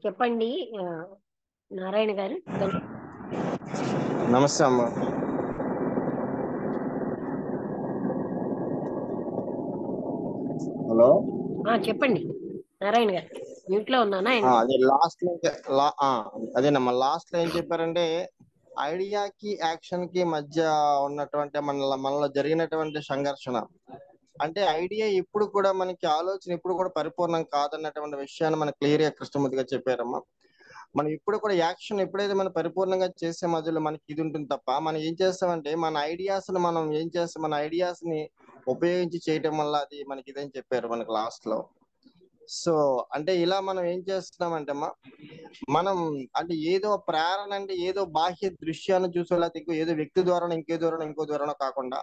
చెప్పండి. ఆ, నారాయణ గారు నమస్తే అమ్మ. హలో. చెప్పండి నారాయణ గారు. మ్యూట్ లో ఉన్నానా ఏంటి? అదే లాస్ట్ లో అదేనమ్మా, లాస్ట్ లో ఏం చెప్పారంటే ఐడియాకి యాక్షన్ కి మధ్య ఉన్నటువంటి మనలో జరిగినటువంటి సంఘర్షణ. అంటే ఐడియా ఎప్పుడు కూడా మనకి ఆలోచన ఎప్పుడు కూడా పరిపూర్ణం కాదన్నటువంటి విషయాన్ని మనకు క్లియర్ గా కృష్ణమూర్తిగా చెప్పారమ్మా. మనం ఇప్పుడు కూడా యాక్షన్ ఎప్పుడైతే మనం పరిపూర్ణంగా చేసే మధ్యలో మనకి ఇది ఉంటుంది తప్ప మనం ఏం చేస్తామంటే మనం ఏం చేస్తాం, మన ఐడియాస్ ని ఉపయోగించి చేయటం వల్ల అది మనకి ఇదని చెప్పారు మనకి లాస్ట్ లో. సో అంటే ఇలా మనం ఏం చేస్తున్నామంటే మనం అంటే ఏదో ప్రేరణ అంటే ఏదో బాహ్య దృశ్యాన్ని చూసో లేకపోతే ఏదో వ్యక్తి ద్వారా ఇంకో ద్వారా కాకుండా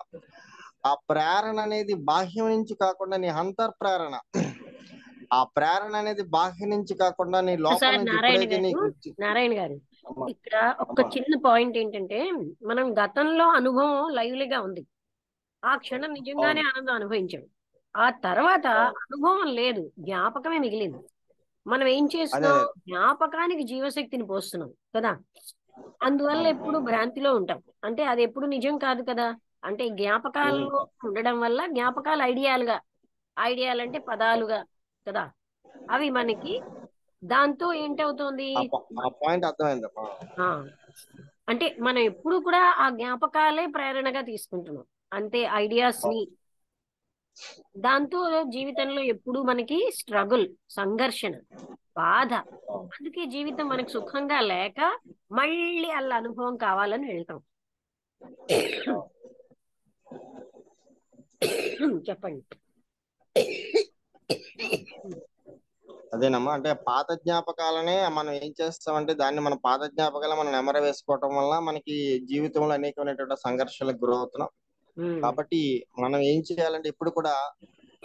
ఆ ప్రేరణ అనేది బాహ్యం నుంచి కాకుండా నీ అంతర్ ప్రేరణ, ఆ ప్రేరణ అనేది బాహ్యం నుంచి కాకుండా నీ లోపల ఒకసారి నుంచి ఎప్పుడైతే నారాయణ గారు అమ్మా, ఇక్కడ ఒక అమ్మా, చిన్న పాయింట్ ఏంటంటే, మనం గతంలో అనుభవం లైవ్లీగా ఉంది. ఆ క్షణం నిజంగానే అవును, ఆనందం అనుభవించాం. ఆ తర్వాత అవును. అనుభవం లేదు, జ్ఞాపకమే మిగిలింది. మనం ఏం అదే చేస్తున్నాం? అదే జ్ఞాపకానికి జీవశక్తిని పోస్తున్నాం కదా. అందువల్ల ఎప్పుడు భ్రాంతిలో ఉంటాం. అంటే అది ఎప్పుడు నిజం కాదు కదా. అంటే జ్ఞాపకాల్లో ఉండడం వల్ల జ్ఞాపకాలు ఐడియాలు అంటే పదాలుగా కదా. అవి మనకి దాంతో ఏంటవుతోంది? ఆ పాయింట్ అర్థమైందమ్మా. ఆ అంటే మనం ఎప్పుడు కూడా ఆ జ్ఞాపకాలే ప్రేరణగా తీసుకుంటున్నాం. అంటే ఐడియాస్ ని. దాంతో జీవితంలో ఎప్పుడు మనకి స్ట్రగుల్, సంఘర్షణ, బాధ. అందుకే జీవితం మనకు సుఖంగా లేక మళ్ళీ అలా అనుభవం కావాలని వెళ్తాం. చెప్పండి. అదేనమ్మా, అంటే పాత జ్ఞాపకాలనే మనం ఏం చేస్తామంటే దాన్ని మన పాత జ్ఞాపకాలు మనం నెమర వేసుకోవటం వల్ల మనకి జీవితంలో అనేకమైనటువంటి సంఘర్షణలకు గురవుతున్నాం. ఉమ్, కాబట్టి మనం ఏం చేయాలంటే ఇప్పుడు కూడా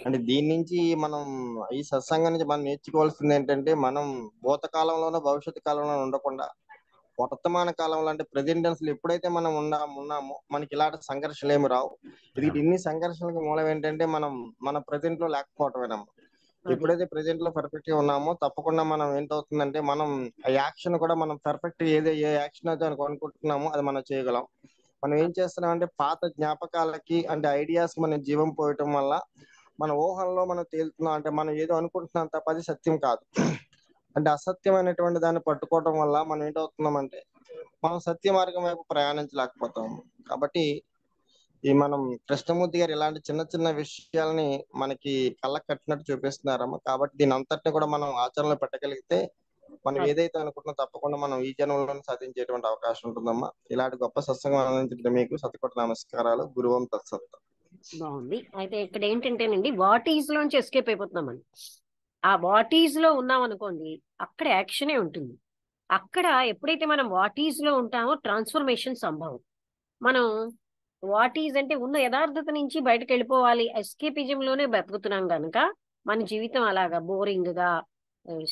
అంటే దీని నుంచి మనం ఈ సత్సంగం నుంచి మనం నేర్చుకోవాల్సింది ఏంటంటే మనం భూతకాలంలోనో భవిష్యత్తు కాలంలో ఉండకుండా వర్తమాన కాలంలో అంటే ప్రెజెంట్ టెన్స్ లో ఎప్పుడైతే మనం ఉన్నామో మనకి ఇలాంటి సంఘర్షణలు ఏమి రావు. ఇది ఇన్ని సంఘర్షణలకు మూలం ఏంటంటే మన ప్రెజెంట్ లో లేకపోవటమేనమ్మా. అది ఎప్పుడైతే ప్రెజెంట్ లో పర్ఫెక్ట్ గా ఉన్నామో తప్పకుండా మనం ఏంటవుతుందంటే మనం ఆ యాక్షన్ కూడా మనం పర్ఫెక్ట్ ఏ యాక్షన్ అయితే అనుకుంటున్నామో అది మనం చేయగలం. మనం ఏం అది చేస్తున్నాం అంటే పాత జ్ఞాపకాలకి అంటే ఐడియాస్ మన జీవం పోయటం వల్ల మన ఊహల్లో మనం తేలుతున్నాం. అంటే మనం ఏదో అనుకుంటున్నాం తప్ప అది సత్యం కాదు. అంటే అసత్యమైనటువంటి దాన్ని పట్టుకోవటం వల్ల మనం ఏంటవుతున్నామంటే మనం సత్య మార్గం వైపు ప్రయాణించలేకపోతాం. కాబట్టి ఈ మనం కృష్ణమూర్తి గారు ఇలాంటి చిన్న చిన్న విషయాల్ని మనకి కళ్ళకు కట్టినట్టు చూపిస్తున్నారమ్మా. కాబట్టి దీని అంతటిని కూడా మనం ఆచరణలో పెట్టగలిగితే మనం అది ఏదైతే అనుకుంటున్నా తప్పకుండా మనం ఈ జన్మలోనే సాధించేటువంటి అవకాశం ఉంటుందమ్మా. ఇలాంటి గొప్ప సత్సంగం అందించిన మీకు శతకోటి నమస్కారాలు. గురువం తత్సత్. బాగుంది. అయితే ఇక్కడ ఏంటంటేనండి, వాట్ ఈజ్ లోంచి ఎస్కేప్ అయిపోతున్నాం మనం. ఆ వాట్ ఈజ్ లో ఉన్నాం అనుకోండి, అక్కడ యాక్షనే ఉంటుంది. అక్కడ ఎప్పుడైతే మనం వాట్ ఈజ్ లో ఉంటామో ట్రాన్స్ఫర్మేషన్ సంభవం. మనం వాట్ ఈజ్ అంటే ఉన్న యథార్థత నుంచి బయటకు వెళ్ళిపోవాలి, ఎస్కేపిజం లోనే బ్రతుకుతున్నాం కనుక మన జీవితం అలాగా బోరింగ్ గా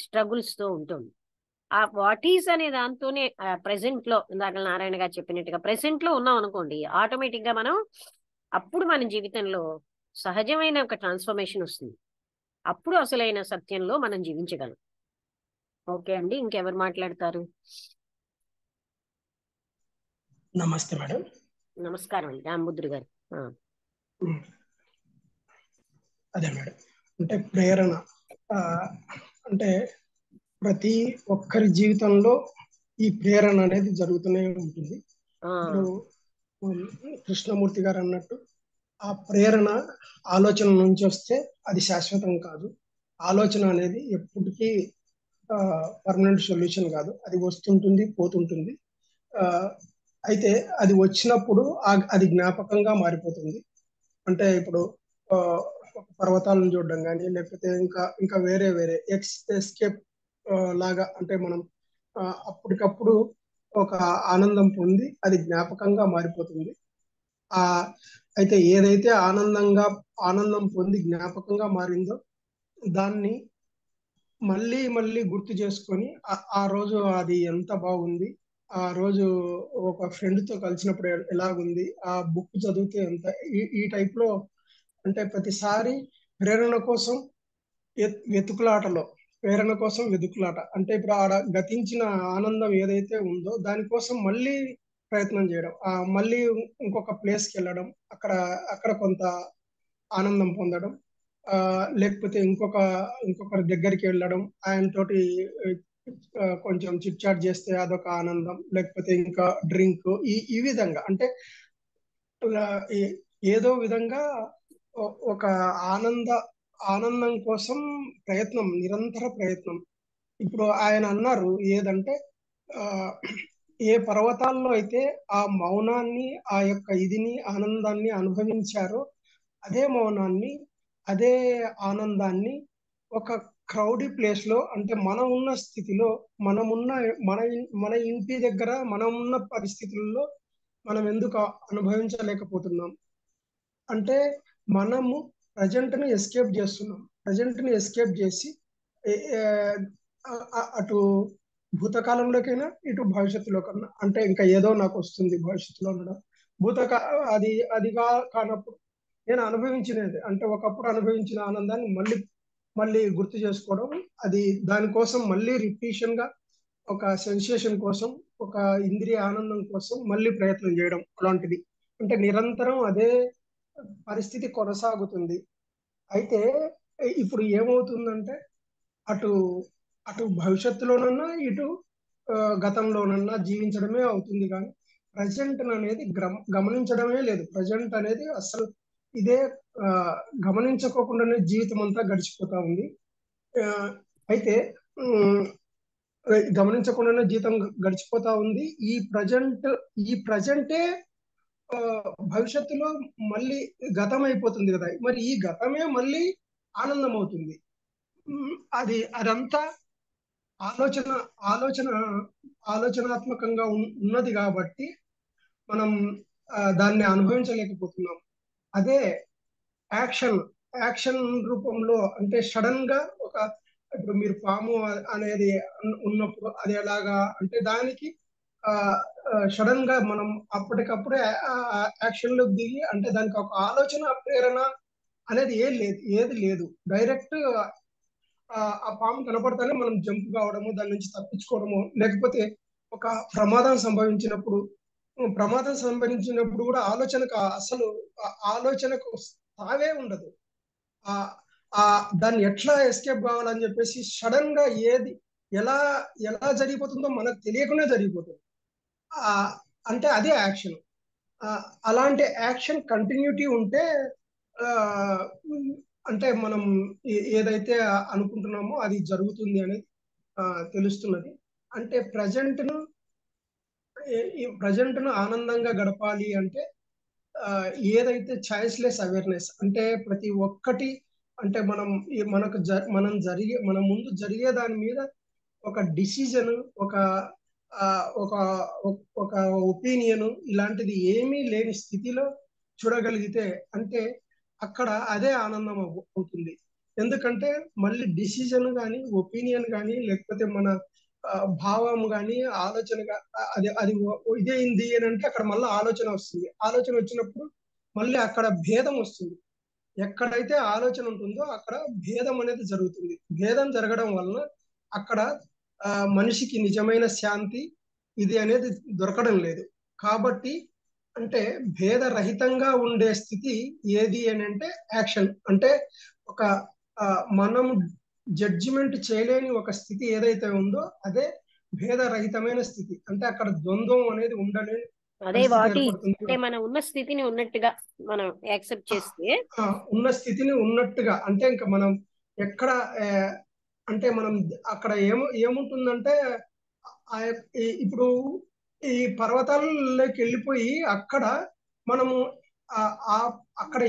స్ట్రగుల్స్ తో ఉంటుంది. ఆ వాట్ ఈజ్ అనే దాంతోనే ప్రెసెంట్ లో, ఇందాక నారాయణ గారు చెప్పినట్టుగా ప్రెసెంట్ లో ఉన్నాం అనుకోండి, ఆటోమేటిక్ గా మనం అప్పుడు మన జీవితంలో సహజమైన ఒక ట్రాన్స్ఫర్మేషన్ వస్తుంది. అప్పుడు అసలైన సత్యంలో మనం జీవించగలం. ఓకే అండి, ఇంకెవరు మాట్లాడతారు? నమస్తే మేడం. నమస్కారం అండి రామబుద్ధుడు గారు. అదే మేడం, అంటే ప్రేరణ అంటే ప్రతి ఒక్కరి జీవితంలో ఈ ప్రేరణ అనేది జరుగుతూనే ఉంటుంది. ఆ, ఇప్పుడు కృష్ణమూర్తి గారు అన్నట్టు ఆ ప్రేరణ ఆలోచన నుంచి వస్తే అది శాశ్వతం కాదు. ఆలోచన అనేది ఎప్పటికీ పర్మనెంట్ సొల్యూషన్ కాదు. అది వస్తుంటుంది, పోతుంటుంది. ఆ, అయితే అది వచ్చినప్పుడు అది జ్ఞాపకంగా మారిపోతుంది. అంటే ఇప్పుడు ఆ, పర్వతాలను చూడడం కానీ, లేకపోతే ఇంకా ఇంకా వేరే వేరే ఎస్కేప్ లాగా, అంటే మనం అప్పటికప్పుడు ఒక ఆనందం పొంది అది జ్ఞాపకంగా మారిపోతుంది. ఆ అయితే ఏదైతే ఆనందం పొంది జ్ఞాపకంగా మారిందో దాన్ని మళ్ళీ మళ్ళీ గుర్తు చేసుకొని ఆ రోజు అది ఎంత బాగుంది, ఆ రోజు ఒక ఫ్రెండ్ తో కలిసినప్పుడు ఎలాగుంది, ఆ బుక్ చదివితే ఎంత, ఈ టైప్ లో, అంటే ప్రతిసారి ప్రేరణ కోసం వెతుకులాటలో ప్రేరణ కోసం వెతుకులాట. అంటే ఇప్పుడు ఆడ గతించిన ఆనందం ఏదైతే ఉందో దానికోసం మళ్ళీ ప్రయత్నం చేయడం, మళ్ళీ ఇంకొక ప్లేస్కి వెళ్ళడం, అక్కడ అక్కడ కొంత ఆనందం పొందడం, లేకపోతే ఇంకొకరి దగ్గరికి వెళ్ళడం, ఆయనతోటి కొంచెం చిట్ చాట్ చేస్తే అదొక ఆనందం, లేకపోతే ఇంకా డ్రింక్, ఈ విధంగా అంటే ఇలా ఏదో విధంగా ఒక ఆనందం కోసం ప్రయత్నం, నిరంతర ప్రయత్నం. ఇప్పుడు ఆయన అన్నారు ఏదంటే ఆ, ఏ పర్వతాల్లో అయితే ఆ మౌనాన్ని, ఆ యొక్క ఇదిని, ఆనందాన్ని అనుభవించారో అదే మౌనాన్ని, అదే ఆనందాన్ని ఒక క్రౌడీ ప్లేస్ లో, అంటే మనం ఉన్న స్థితిలో, మనమున్న మన మన ఇంటి దగ్గర మనం ఉన్న పరిస్థితుల్లో మనం ఎందుకు అనుభవించలేకపోతున్నాం అంటే మనము ప్రజెంట్ ని ఎస్కేప్ చేస్తున్నాం. ప్రజెంట్ ని ఎస్కేప్ చేసి ఏ- ఏ- అటు భూతకాలంలోకైనా ఇటు భవిష్యత్తులో కన్నా, అంటే ఇంకా ఏదో నాకు వస్తుంది భవిష్యత్తులో ఉండడం, భూతకా అది అదిగా కానప్పుడు నేను అనుభవించినది, అంటే ఒకప్పుడు అనుభవించిన ఆనందాన్ని మళ్ళీ మళ్ళీ గుర్తు చేసుకోవడం, అది దానికోసం మళ్ళీ రిపీషన్ గా ఒక సెన్సేషన్ కోసం, ఒక ఇంద్రియ ఆనందం కోసం మళ్ళీ ప్రయత్నం చేయడం అలాంటిది. అంటే నిరంతరం అదే పరిస్థితి కొనసాగుతుంది. అయితే ఇప్పుడు ఏమవుతుందంటే అటు అటు భవిష్యత్తులోనన్నా ఇటు గతంలోనన్నా జీవించడమే అవుతుంది, కానీ ప్రజెంట్ అనేది గమనించడమే లేదు. ప్రజెంట్ అనేది అసలు ఇదే ఆ, గమనించుకోకుండానే జీవితం అంతా గడిచిపోతా ఉంది. ఆ, అయితే ఉమ్, గమనించకుండానే జీవితం గడిచిపోతా ఉంది. ఈ ప్రజెంటే భవిష్యత్తులో మళ్ళీ గతం అయిపోతుంది కదా, మరి ఈ గతమే మళ్ళీ ఆనందం అవుతుంది. అదంతా ఆలోచన ఆలోచన ఆలోచనాత్మకంగా ఉన్నది కాబట్టి మనం దాన్ని అనుభవించలేకపోతున్నాం. అదే యాక్షన్ యాక్షన్ రూపంలో, అంటే సడన్ గా ఇప్పుడు మీరు పాము అనేది ఉన్నప్పుడు అది ఎలాగా అంటే దానికి సడన్ గా మనం అప్పటికప్పుడే యాక్షన్ లోకి దిగి, అంటే దానికి ఒక ఆలోచన ప్రేరణ అనేది ఏది లేదు. డైరెక్ట్ ఆ పాము కనపడతానే మనం జంప్ కావడము, దాని నుంచి తప్పించుకోవడము, లేకపోతే ఒక ప్రమాదం సంభవించినప్పుడు కూడా అసలు ఆలోచనకు తావే ఉండదు. ఆ ఆ దాన్ని ఎట్లా ఎస్కేప్ కావాలని చెప్పేసి సడన్ గా ఎలా ఎలా జరిగిపోతుందో మనకు తెలియకుండా జరిగిపోతుంది. ఆ అంటే అదే యాక్షన్. అలాంటి యాక్షన్ కంటిన్యూటీ ఉంటే ఆ అంటే మనం ఏదైతే అనుకుంటున్నామో అది జరుగుతుంది అనేది తెలుస్తున్నది. అంటే ప్రజెంట్ ను ఆనందంగా గడపాలి అంటే ఏదైతే చాయిస్లెస్ అవేర్నెస్, అంటే ప్రతి ఒక్కటి, అంటే మన ముందు జరిగే దాని మీద ఒక డిసిజన్, ఒక ఆ, ఒక ఒక ఒపీనియన్ ఇలాంటిది ఏమీ లేని స్థితిలో చూడగలిగితే, అంటే అక్కడ అదే ఆనందం అవుతుంది. ఎందుకంటే మళ్ళీ డిసిజన్ కానీ, ఒపీనియన్ కానీ, లేకపోతే మన భావం కానీ, ఆలోచన అది అది ఇదేంది అని అంటే అక్కడ మళ్ళీ ఆలోచన వస్తుంది. ఆలోచన వచ్చినప్పుడు మళ్ళీ అక్కడ భేదం వస్తుంది. ఎక్కడైతే ఆలోచన ఉంటుందో అక్కడ భేదం అనేది జరుగుతుంది. భేదం జరగడం వలన అక్కడ మనిషికి నిజమైన శాంతి ఇది అనేది దొరకడం లేదు. కాబట్టి అంటే భేదరహితంగా ఉండే స్థితి ఏది అని అంటే యాక్షన్. అంటే ఒక మనం జడ్జిమెంట్ చేయలేని ఒక స్థితి ఏదైతే ఉందో అదే భేదరహితమైన స్థితి. అంటే అక్కడ ద్వంద్వం అనేది ఉండలేని అదే పరిస్థితి వాటి ఏర్పడుతుంది. అంటే మనం ఉన్న స్థితిని ఉన్నట్టుగా మనం యాక్సెప్ట్ చేస్తే ఉన్న స్థితిని ఉన్నట్టుగా, అంటే ఇంకా మనం ఎక్కడ అంటే మనం అక్కడ ఏముంటుందంటే ఇప్పుడు ఈ పర్వతాలలోకి వెళ్ళిపోయి అక్కడ మనము అక్కడ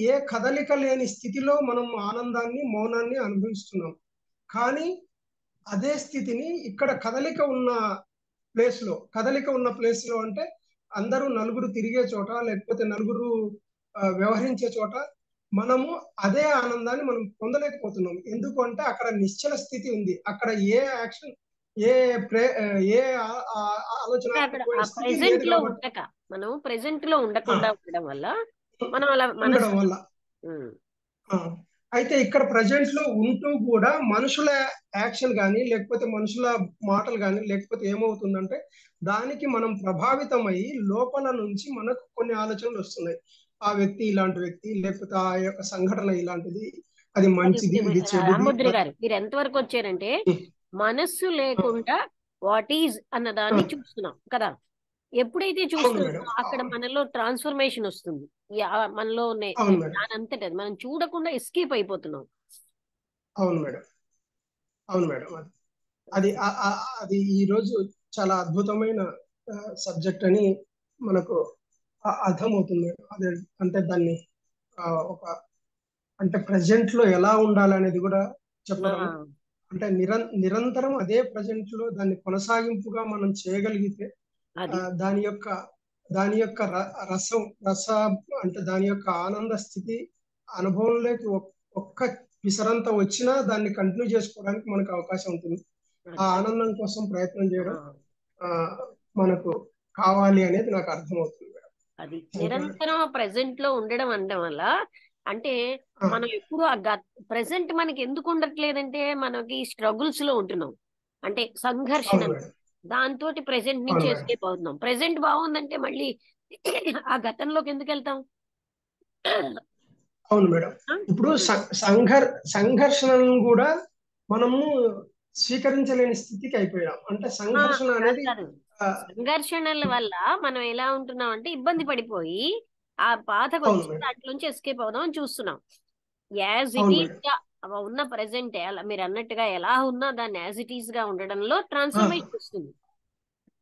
ఏ కదలిక లేని స్థితిలో మనం ఆనందాన్ని, మౌనాన్ని అనుభవిస్తున్నాం. కానీ అదే స్థితిని ఇక్కడ కదలిక ఉన్న ప్లేస్ లో అంటే అందరూ నలుగురు తిరిగే చోట, లేకపోతే నలుగురు వ్యవహరించే చోట మనము అదే ఆనందాన్ని మనం పొందలేకపోతున్నాం. ఎందుకు అంటే అక్కడ నిశ్చల స్థితి ఉంది. అక్కడ ఏ యాక్షన్, ఏ ఏ అక్కడ ఆలోచనాత్మకమైన ఆ స్థితి ప్రెసెంట్ లేదు లో కాబట్టి ఉండక మనం ప్రెసెంట్ లో ఉండకుండా ఉండడం వల్ల మనం అలా ఉండడం మనసు వల్ల ఉమ్, అయితే ఇక్కడ ప్రజెంట్ లో ఉంటూ కూడా మనుషుల యాక్షన్ కానీ లేకపోతే మనుషుల మాటలు కానీ లేకపోతే ఏమవుతుందంటే దానికి మనం ప్రభావితం అయ్యి లోపల నుంచి మనకు కొన్ని ఆలోచనలు వస్తున్నాయి. ఆ వ్యక్తి ఇలాంటి వ్యక్తి, లేకపోతే ఆ యొక్క సంఘటన ఇలాంటిది, అది మంచిది, ఇది చెడుది. రామముద్రి గారు మీరు ఎంతవరకు వచ్చారంటే మనస్సు ఆ, లేకుండా వాట్ ఈజ్ అన్న ఆ, దాన్ని చూస్తున్నాం కదా. ఎప్పుడైతే అవును చూస్తున్నామో మేడం. అక్కడ మనలో ట్రాన్స్ఫర్మేషన్ వస్తుంది. మనలో అవును మేడం. దానంతట అది మనం చూడకుండా ఎస్కేప్ అయిపోతున్నాం. అవును మేడం. అవును మేడం. అది అది ఈ రోజు చాలా అద్భుతమైన సబ్జెక్ట్ అని మనకు అర్థమవుతుంది మేడం. అదే అంటే దాన్ని ఒక అంటే ప్రెసెంట్ లో ఎలా ఉండాలనేది కూడా చెప్పడం, ఆ, అంటే నిరంతరం అదే ప్రజెంట్ లో దాన్ని కొనసాగింపుగా మనం చేయగలిగితే అది దాని యొక్క రస అంటే దాని యొక్క ఆనంద స్థితి అనుభవంలోకి ఒక్క పిసరంత వచ్చినా దాన్ని కంటిన్యూ చేసుకోవడానికి మనకు అవకాశం ఉంటుంది. ఆ అది ఆనందం కోసం ప్రయత్నం చేయడం ఆ, ఆ, మనకు కావాలి అనేది నాకు అర్థమవుతుంది మేడం. అది థ్యాంక్ యూ మేడం. నిరంతరం ప్రెసెంట్ లో ఉండడం అనడం వల్ల అంటే ఆ, మనం ఎప్పుడు ఆ ప్రెసెంట్ మనకి ఎందుకు ఉండట్లేదంటే మనకి స్ట్రగుల్స్ లో ఉంటున్నాం. అంటే సంఘర్షణ అవును మేడం. దాంతో ప్రెసెంట్ నుంచి అవును మేడం. ఎస్కేప్ అవుతున్నాం. ప్రెసెంట్ బాగుందంటే మళ్ళీ ఆ గతంలోకి ఎందుకు వెళ్తాం? అవును మేడం. ఆ? ఇప్పుడు సంఘర్షణను కూడా మనము స్వీకరించలేని స్థితికి అయిపోయాం. అంటే సంఘర్షణ కాదు అనేది కాదు ఆ, సంఘర్షణల వల్ల మనం ఎలా ఉంటున్నాం అంటే ఇబ్బంది పడిపోయి ఆ బాధకు అవును వచ్చి మేడం. దాంట్లోంచి ఎస్కేప్ అవుదాం అని చూస్తున్నాం. యాజ్ ఇట్ అవును ఈస్ మేడం. గా ఉన్న ప్రెసెంట్ మీరు అన్నట్టుగా ఎలా ఉన్నా దాన్ని యాజ్ ఇట్ ఈస్ గా ఉండడంలో ఆ, ట్రాన్స్ఫర్మేషన్ వస్తుంది.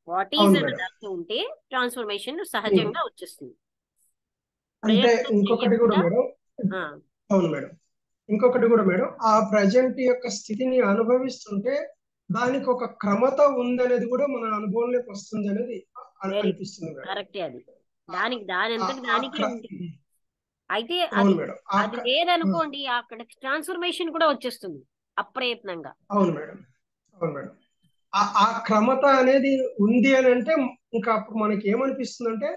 వాట్ ఈజ్ అవును అన్న మేడం. దాంట్లో ఉంటే ట్రాన్స్ఫర్మేషన్ ఉమ్. సహజంగా వచ్చేస్తుంది. అంటే ప్రయత్నం ఇంకొకటి కూడా చెయ్యకుండా మేడం. ఆ, అవును మేడం. ఇంకొకటి కూడా మేడం, ఆ ప్రజెంట్ యొక్క స్థితిని అనుభవిస్తుంటే దానికి ఒక క్రమత ఉందనేది కూడా మన అనుభవంలోకి వస్తుంది అనేది వెరీ అనిపిస్తుంది మేడం. కరెక్టే. అది ఆ- దానికి దాని ఆ- అంతటి ఆ దానికే క్ర- ఉంటుంది. అయితే అది అవును మేడం. అది లేదనుకోండి అక్కడ ట్రాన్స్ఫర్మేషన్ కూడా వచ్చేస్తుంది అప్రయత్నంగా. అవును మేడం. అవును మేడం. ఆ క్రమత అనేది ఉంది అని అంటే ఇంకా అప్పుడు మనకి ఏమనిపిస్తుంది అంటే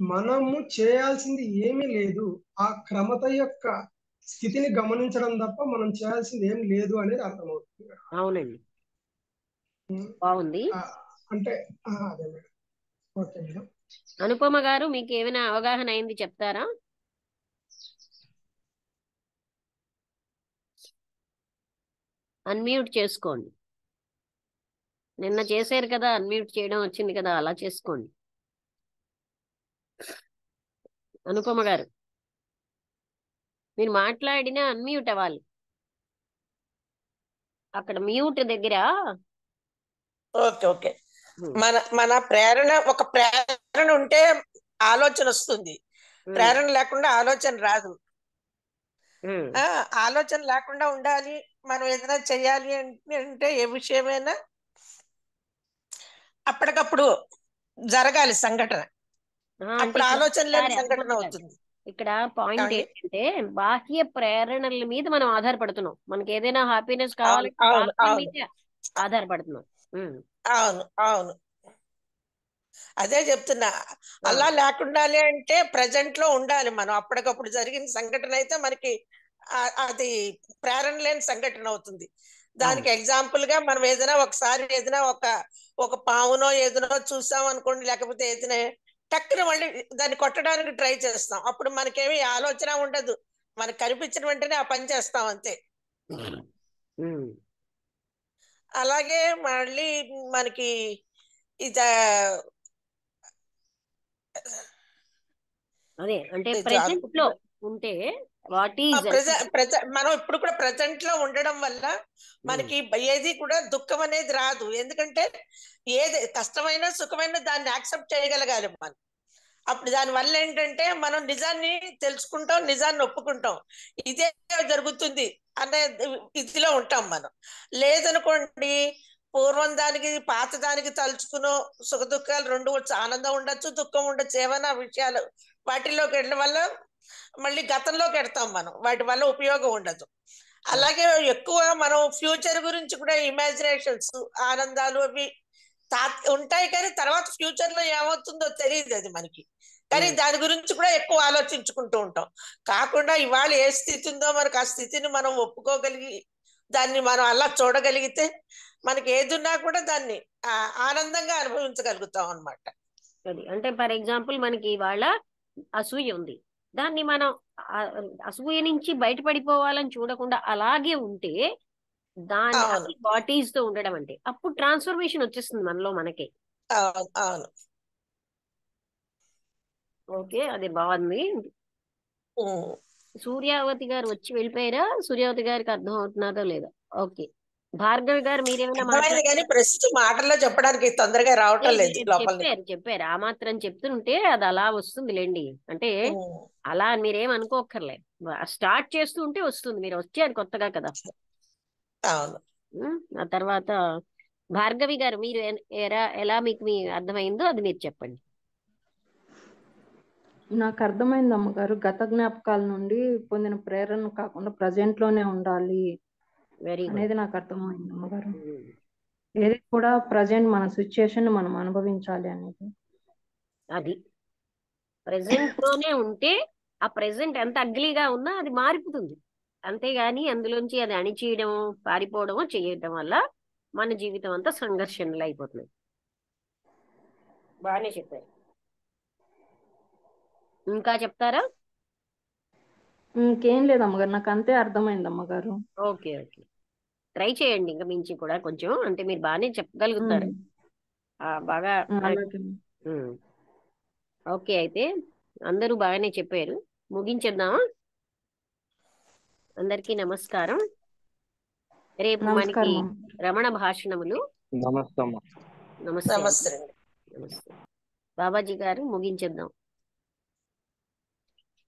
మనము చేయాల్సింది ఏమీ లేదు, ఆ క్రమత యొక్క స్థితిని గమనించడం తప్ప మనం చేయాల్సింది ఏం లేదు అనేది అర్థమవుతుంది మేడం. అవునండి, ఉమ్, బాగుంది. ఆ, అంటే అదే మేడం. Okay madam. అనుపమ గారు మీకు ఏమైనా అవగాహన అయింది చెప్తారా? అన్మ్యూట్ చేసుకోండి. నిన్న చేశారు కదా, అన్మ్యూట్ చేయడం వచ్చింది కదా, అలా చేసుకోండి. అనుపమ గారు మీరు మాట్లాడినా అన్మ్యూట్ అవ్వాలి. అక్కడ మ్యూట్ దగ్గర ఓకే ఓకే. మన మన ప్రేరణ, ఒక ప్రేరణ ఉంటే ఆలోచన వస్తుంది. ప్రేరణ లేకుండా ఆలోచన రాదు. ఆలోచన లేకుండా ఉండాలి, మనం ఏదైనా చెయ్యాలి అంటే ఏ విషయమైనా అప్పటికప్పుడు జరగాలి సంఘటన. అంటే అప్పుడు ఇక్కడ ఆలోచన లేని ఒకసారి సంఘటన అనుపమ గారు అవుతుంది. ఇక్కడ పాయింట్ ఏమండి? ఏంటంటే బాహ్య ప్రేరణల మీద మనం ఆధారపడుతున్నాం. మనకి ఏదైనా హ్యాపీనెస్ అవును కావాలంటే అవును బాహ్యం అవును మీదే ఆధారపడుతున్నాం. ఉమ్. అవును అవును. అదే చెప్తున్నా. ఆ, అలా లేకుండాలి అంటే ప్రజెంట్ లో ఉండాలి మనం. అప్పటికప్పుడు జరిగిన సంఘటన అయితే మనకి అది ప్రేరణ లేని సంఘటన అవుతుంది. దానికి అవును ఎగ్జాంపుల్ గా మనం ఏదైనా ఒకసారి ఏదైనా ఒక పావునో ఏదైనా చూసాం అనుకోండి, లేకపోతే ఏదైనా టక్కున మళ్ళీ దాన్ని కొట్టడానికి ట్రై చేస్తాం. అప్పుడు మనకేమి ఆలోచన ఉండదు, మనకు కనిపించిన వెంటనే ఆ పని చేస్తాం అంతే. ఉమ్. అలాగే మళ్ళీ మనకి ఇది అదే అంటే ప్రెసెంట్ లో ఉంటే వాట్ ఈజ్ మనం ఇప్పుడు కూడా ప్రజెంట్ లో ఉండడం వల్ల మనకి ఏది కూడా దుఃఖం అనేది రాదు. ఎందుకంటే ఏది కష్టమైన సుఖమైన దాన్ని యాక్సెప్ట్ చేయగలగాలి మనం. అప్పుడు దాని వల్ల ఏంటంటే మనం నిజాన్ని తెలుసుకుంటాం, నిజాన్ని ఒప్పుకుంటాం, ఇదే జరుగుతుంది అనే ఇదిలో ఉంటాం మనం. లేదనుకోండి, పూర్వం దానికి పాత దానికి తలుచుకునో సుఖ దుఃఖాలు రెండు ఆనందం ఉండొచ్చు, దుఃఖం ఉండొచ్చు, ఏమైనా విషయాలు వాటిలోకి వెళ్ళడం వల్ల మళ్ళీ గతంలోకి వెడతాం మనం, వాటి వల్ల ఉపయోగం ఉండదు. అలాగే ఎక్కువ మనం ఫ్యూచర్ గురించి కూడా ఇమాజినేషన్స్, ఆనందాలు అవి ఉంటాయి, కానీ తర్వాత ఫ్యూచర్ లో ఏమవుతుందో తెలియదు అది మనకి. కానీ దాని గురించి కూడా ఎక్కువ ఆలోచించుకుంటూ ఉంటాం. కాకుండా ఇవాళ ఏ స్థితి ఉందో మనకు ఆ స్థితిని మనం ఒప్పుకోగలిగి దాన్ని మనం అలా చూడగలిగితే మనకి ఏదున్నా కూడా దాన్ని ఆనందంగా అనుభవించగలుగుతాం అన్నమాట. అది అంటే ఫర్ ఎగ్జాంపుల్ మనకి ఇవాళ అసూయ ఉంది, దాన్ని మనం అసూయ నుంచి బయటపడిపోవాలని చూడకుండా అలాగే ఉంటే దాని అవును బాడీస్ తో ఉండడం అంటే అప్పుడు ట్రాన్స్ఫర్మేషన్ వచ్చేస్తుంది మనలో మనకే. అవును అవును. ఓకే, అది బాగుంది. ఉమ్. సూర్యావతి గారు వచ్చి వెళ్ళిపోయారా? సూర్యావతి గారికి అర్థం అవుతున్నదో లేదో. ఓకే, భార్గవి గారు మీరేమైనా అర్థమైంది కానీ ప్రస్తుతం మాటల్లో చెప్పడానికి తొందరగా రావటం లేదు లోపల నుంచి. చెప్పారు ఆ మాత్రం చెప్తుంటే అది అలా వస్తుంది లేండి. అంటే ఉమ్. అలా మీరేం అనుకోక్కర్లే, స్టార్ట్ చేస్తూ ఉంటే వస్తుంది. మీరు వచ్చారు కొత్తగా కదా. అవును. ఆ తర్వాత భార్గవి గారు మీరు ఎలా మీకు మీ అర్థమైందో అది మీరు చెప్పండి. నాకు అర్థమైంది అమ్మగారు, గత జ్ఞాపకాల నుండి పొందిన ప్రేరణ కాకుండా ప్రజెంట్ లోనే ఉండాలి వెరీ గుడ్. అనేది నాకు అర్థమైంది అమ్మగారు. ఏది కూడా ప్రజెంట్ మన సిచ్యుయేషన్ మనం అనుభవించాలి అనేది. అది ప్రెసెంట్ లోనే ఉంటే ఆ ప్రెసెంట్ ఎంత అగ్లీగా ఉన్నా అది మారిపోతుంది. అంతేగాని అందులోంచి అది అణిచేయడం పారిపోవడమో చేయటం వల్ల మన జీవితం అంతా సంఘర్షణలు అయిపోతుంది. బాగానే చెప్పారు. ఇంకా చెప్తారా? ఇంకేం లేదు అమ్మగారు, నాకు అంతే అర్థమైంది అమ్మగారు. ఓకే ఓకే, ట్రై చేయండి ఇంకా మించి కూడా కొంచెం. అంటే మీరు బాగానే చెప్పగలుగుతారు. బాగా అలాగే. ఓకే, అయితే అందరూ బాగానే చెప్పారు. ముగించేద్దామా? అందరికీ నమస్కారం. రేపు మనకి నమస్కారం. రమణ భాషణములు. నమస్తే. నమస్తే. నమస్తే. నమస్తే బాబాజీ గారు, ముగించేద్దాం.